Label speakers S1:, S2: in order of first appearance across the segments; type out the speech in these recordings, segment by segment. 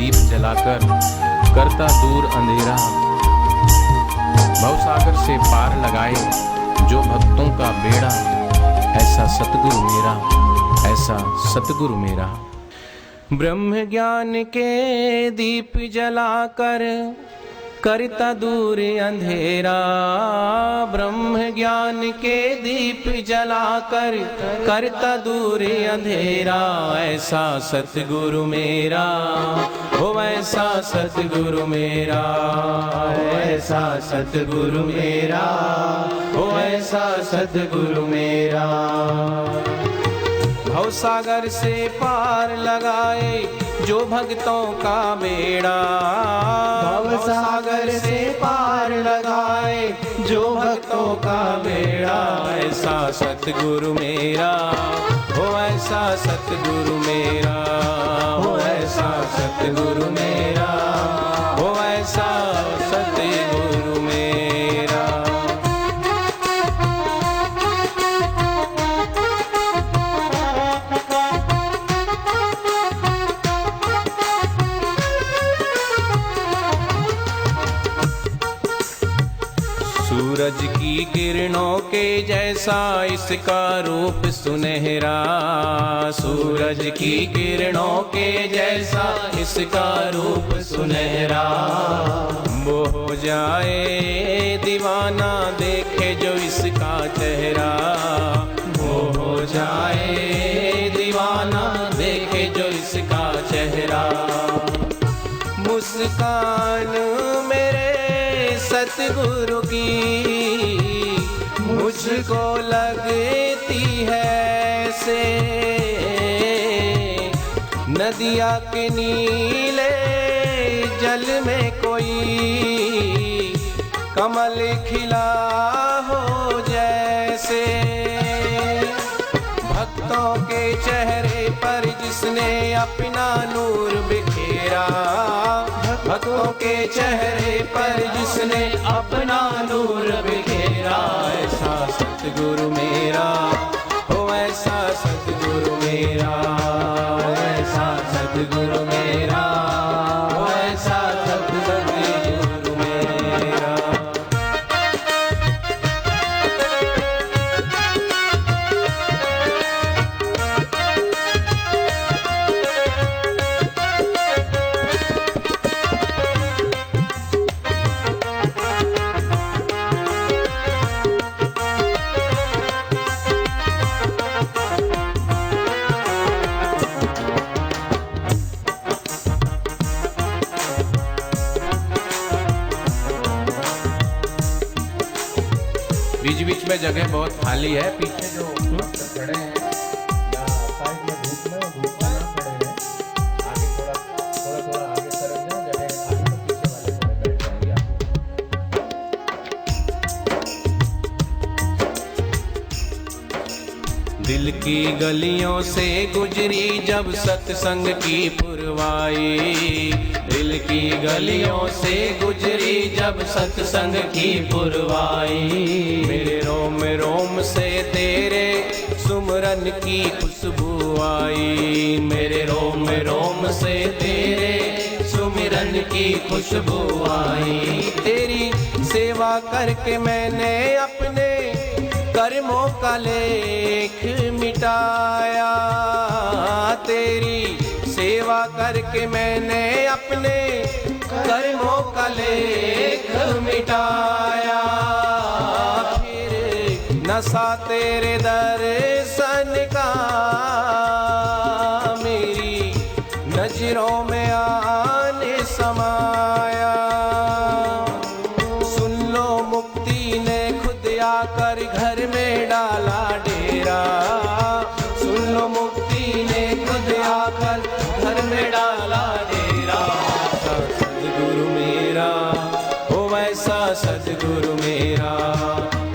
S1: दीप जलाकर करता दूर अंधेरा। भवसागर से पार लगाए जो भक्तों का बेड़ा, ऐसा सतगुरु मेरा, ऐसा सतगुरु मेरा। ब्रह्म ज्ञान के दीप जलाकर करता दूर अंधेरा, ब्रह्म ज्ञान के दीप जलाकर करता दूर अंधेरा। ऐसा सतगुरु मेरा, हो ऐसा सतगुरु मेरा, ऐसा सतगुरु मेरा, हो ऐसा सतगुरु मेरा। भवसागर से पार लगाए जो भक्तों का बेड़ा, भवसागर से पार लगाए जो भक्तों का बेड़ा। ऐसा सतगुरु मेरा, हो ऐसा सतगुरु मेरा, हो ऐसा सतगुरु मेरा, हो ऐसा सतगुरु मेरा। सूरज की किरणों के जैसा इसका रूप सुनहरा, सूरज की किरणों के जैसा इसका रूप सुनहरा। वो हो जाए दीवाना देखे जो इसका चेहरा, वो हो जाए दीवाना देखे जो इसका चेहरा। मुस्कान मेरे सतगुरु की मुझको लगती है से, नदिया के नीले जल में कोई कमल खिला हो जैसे। भक्तों के चेहरे पर जिसने अपना नूर बिखेरा, भक्तों के चेहरे पर जिसने अपना नूर बिखेरा। ऐसा सतगुरु मेरा, हो ऐसा सतगुरु मेरा, ऐसा सतगुरु मेरा, हो ऐसा सतगुरु मेरा। बीच बीच में जगह बहुत खाली है, पीछे जो खड़े हैं या साइड में धूप में ना खड़े हैं, आगे थोड़ा आगे सरक जाओ, जगह खाली तो पीछे वाले थोड़े बैठ जाएंगे आप। दिल की गलियों से गुजरी जब सत्संग की पुरवाई, दिल की गलियों से गुजरी जब सत्संग की पुरवाई। मेरे रोम रोम से तेरे सुमरन की खुशबू आई, मेरे रोम रोम से तेरे सुमिरन की खुशबू आई। तेरी सेवा करके मैंने अपने कर्मों का लेख मिटाया, तेरी सेवा करके मैंने अपने कर्मों का लेख मिटाया। फिर नशा तेरे दर्शन का मेरी नजरों में आने समाया। सुन लो मुक्ति ने खुद आकर घर में डाला डेरा, सुन लो मुक्ति ने खुद आकर घर में डाला डेरा। सतगुरु मेरा, हो ऐसा सतगुरु मेरा,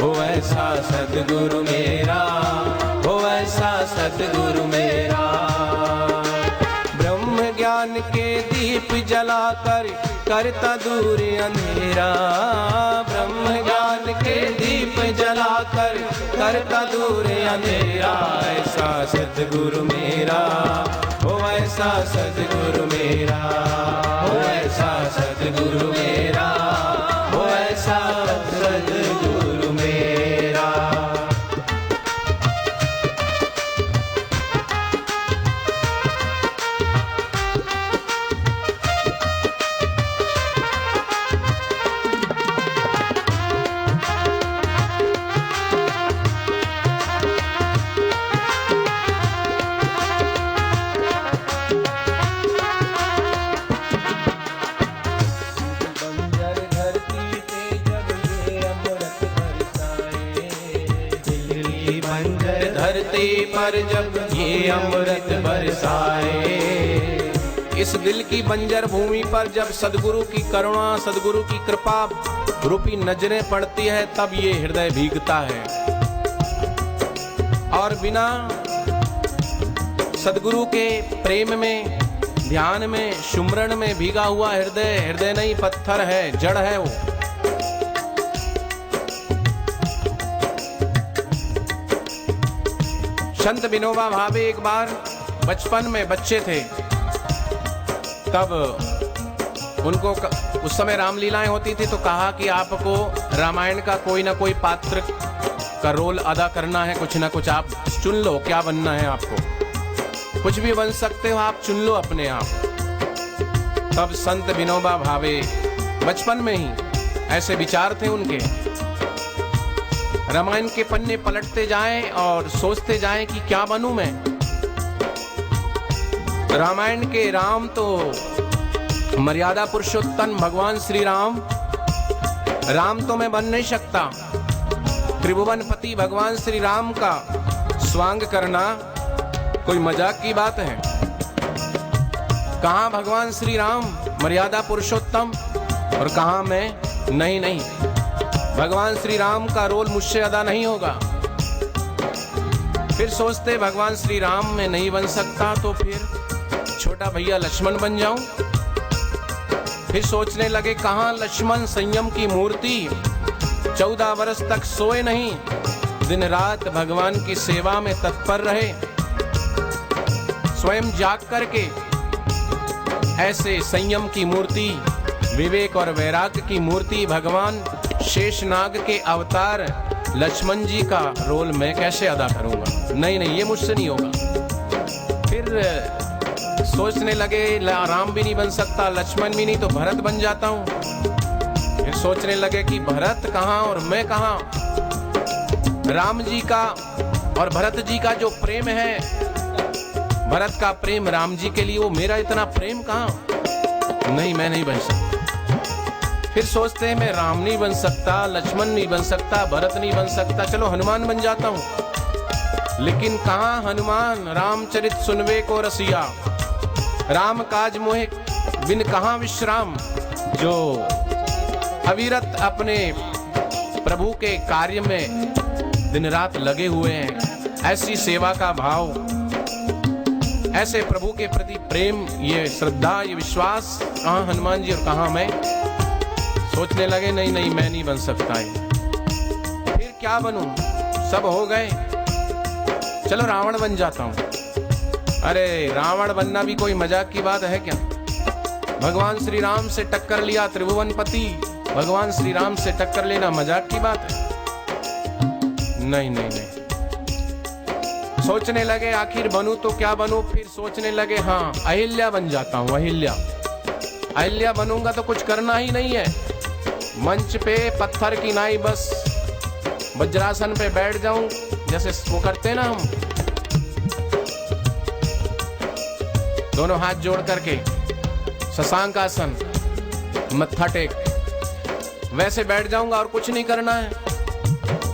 S1: हो ऐसा सतगुरु मेरा, हो ऐसा सतगुरु मेरा। ब्रह्म ज्ञान के दीप जलाकर करता दूर अंधेरा, ब्रह्म ज्ञान के दीप जलाकर करता दूर अंधेरा। ऐसा सतगुरु मेरा, हो ऐसा सतगुरु मेरा। धरती पर जब ये अमृत बरसाए। इस दिल की बंजर भूमि पर जब सदगुरु की करुणा, सदगुरु की कृपा रूपी नजरें पड़ती है, तब ये हृदय भीगता है। और बिना सदगुरु के प्रेम में, ध्यान में, सुमरण में भीगा हुआ हृदय हृदय नहीं, पत्थर है, जड़ है वो। संत विनोबा भावे एक बार बचपन में बच्चे थे, तब उनको उस समय रामलीलाएं होती थी, तो कहा कि आपको रामायण का कोई ना कोई पात्र का रोल अदा करना है, कुछ ना कुछ आप चुन लो, क्या बनना है आपको, कुछ भी बन सकते हो आप, चुन लो अपने आप। तब संत विनोबा भावे बचपन में ही ऐसे विचार थे उनके, रामायण के पन्ने पलटते जाएं और सोचते जाएं कि क्या बनूं मैं। रामायण के राम तो मर्यादा पुरुषोत्तम भगवान श्री राम, राम तो मैं बन नहीं सकता। त्रिभुवनपति भगवान श्री राम का स्वांग करना कोई मजाक की बात है। कहां भगवान श्री राम मर्यादा पुरुषोत्तम और कहां मैं? नहीं नहीं, भगवान श्री राम का रोल मुझसे अदा नहीं होगा। फिर सोचते भगवान श्री राम में नहीं बन सकता, तो फिर छोटा भैया लक्ष्मण बन जाऊं। फिर सोचने लगे कहां लक्ष्मण संयम की मूर्ति, 14 वर्ष तक सोए नहीं, दिन रात भगवान की सेवा में तत्पर रहे, स्वयं जाग करके। ऐसे संयम की मूर्ति, विवेक और वैराग्य की मूर्ति भगवान शेषनाग के अवतार लक्ष्मण जी का रोल मैं कैसे अदा करूंगा? नहीं नहीं, ये मुझसे नहीं होगा। फिर सोचने लगे राम भी नहीं बन सकता, लक्ष्मण भी नहीं, तो भरत बन जाता हूं। फिर सोचने लगे कि भरत कहां और मैं कहां। राम जी का और भरत जी का जो प्रेम है, भरत का प्रेम राम जी के लिए, वो मेरा इतना प्रेम कहां? नहीं, मैं नहीं बन सकता। फिर सोचते हैं मैं राम नहीं बन सकता, लक्ष्मण नहीं बन सकता, भरत नहीं बन सकता, चलो हनुमान बन जाता हूं। लेकिन कहां हनुमान, रामचरित सुनवे को रसिया, राम काज मोहे बिन कहां विश्राम, जो अविरत अपने प्रभु के कार्य में दिन रात लगे हुए हैं। ऐसी सेवा का भाव, ऐसे प्रभु के प्रति प्रेम, ये श्रद्धा, ये विश्वास, कहां हनुमान जी और कहां मैं? सोचने लगे नहीं नहीं, मैं नहीं बन सकता है। फिर क्या बनूं? सब हो गए, चलो रावण बन जाता हूं। अरे रावण बनना भी कोई मजाक की बात है क्या? भगवान श्री राम से टक्कर लिया त्रिभुवनपति, भगवान श्री राम से टक्कर लेना मजाक की बात है? नहीं नहीं नहीं। सोचने लगे आखिर बनूं तो क्या बनूं? फिर सोचने लगे हाँ, अहिल्या बन जाता हूं, अहिल्या। अहिल्या बनूंगा तो कुछ करना ही नहीं है, मंच पे पत्थर की नाई बस वज्रासन पे बैठ जाऊं, जैसे वो करते ना हम, दोनों हाथ जोड़ करके शशांक आसन, मत्था टेक, वैसे बैठ जाऊंगा और कुछ नहीं करना है।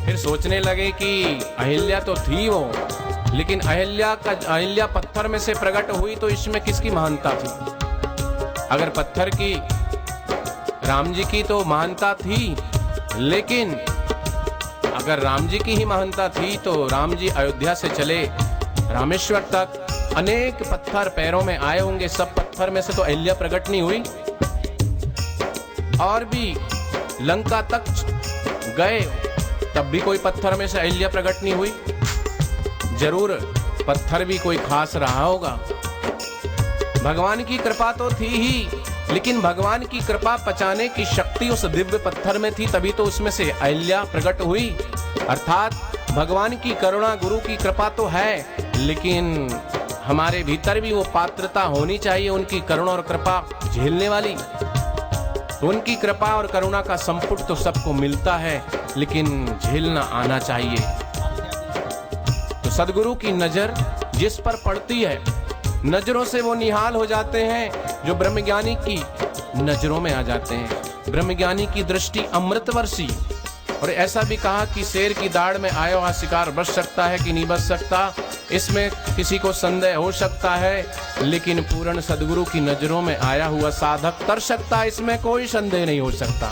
S1: फिर सोचने लगे कि अहिल्या तो थी वो, लेकिन अहिल्या पत्थर में से प्रकट हुई, तो इसमें किसकी महानता थी? अगर पत्थर की राम जी की तो महानता थी, लेकिन अगर राम जी की ही महानता थी तो राम जी अयोध्या से चले रामेश्वर तक, अनेक पत्थर पैरों में आए होंगे, सब पत्थर में से तो अहिल्या प्रकट नहीं हुई। और भी लंका तक गए, तब भी कोई पत्थर में से अहिल्या प्रकट नहीं हुई। जरूर पत्थर भी कोई खास रहा होगा। भगवान की कृपा तो थी ही, लेकिन भगवान की कृपा पचाने की शक्ति उस दिव्य पत्थर में थी, तभी तो उसमें से अहिल्या प्रकट हुई। अर्थात भगवान की करुणा, गुरु की कृपा तो है, लेकिन हमारे भीतर भी वो पात्रता होनी चाहिए उनकी करुणा और कृपा झेलने वाली। तो उनकी कृपा और करुणा का संपुट तो सबको मिलता है, लेकिन झेलना आना चाहिए। तो सदगुरु की नजर जिस पर पड़ती है, नजरों से वो निहाल हो जाते हैं, जो ब्रह्मज्ञानी की नजरों में आ जाते हैं। ब्रह्मज्ञानी की दृष्टि अमृतवर्षी, और ऐसा भी कहा कि शेर की दाढ़ में आया हुआ शिकार बच सकता है कि नहीं बच सकता, इसमें किसी को संदेह हो सकता है, लेकिन पूर्ण सद्गुरु की नजरों में आया हुआ साधक तर सकता है, इसमें कोई संदेह नहीं हो सकता।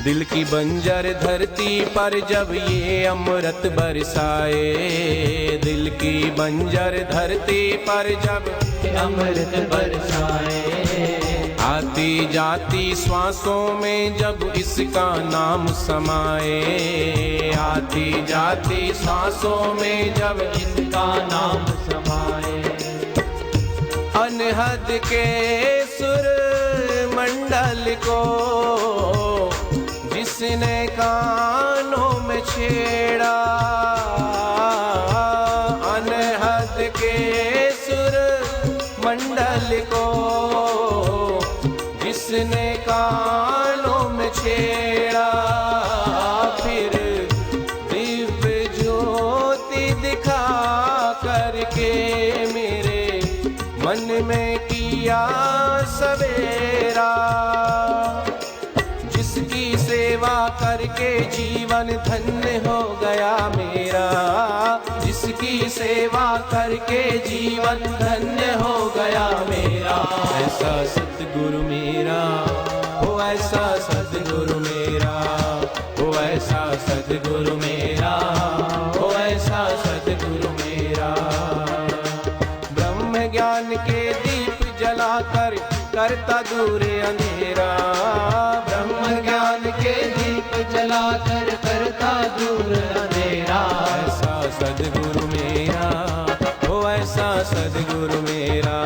S1: दिल की बंजर धरती पर जब ये अमृत बरसाए, दिल की बंजर धरती पर जब
S2: अमृत बरसाए,
S1: आती जाती श्वासों में जब इसका नाम समाए, आती जाती श्वासों में जब
S2: इसका नाम समाए,
S1: अनहद के सुर मंडल को जिसने कानों में छेड़ा, अनहद के सुर मंडल को जिसने कानों में छेड़ा, फिर दिव्य ज्योति दिखा करके मेरे मन में किया सवेरा। जिसकी सेवा करके जीवन धन्य हो गया मेरा, जिसकी सेवा करके जीवन धन्य हो गया मेरा। ऐसा सतगुरु मेरा हो, ऐसा सतगुरु मेरा हो, ऐसा सतगुरु मेरा हो, ऐसा सतगुरु मेरा। ब्रह्म ज्ञान के दीप जलाकर करता दूर अंधेरा,
S2: ब्रह्म ज्ञान के दीप जलाकर करता दूर अंधेरा।
S1: ऐसा सद्गुरु मेरा हो, ऐसा सद्गुरु मेरा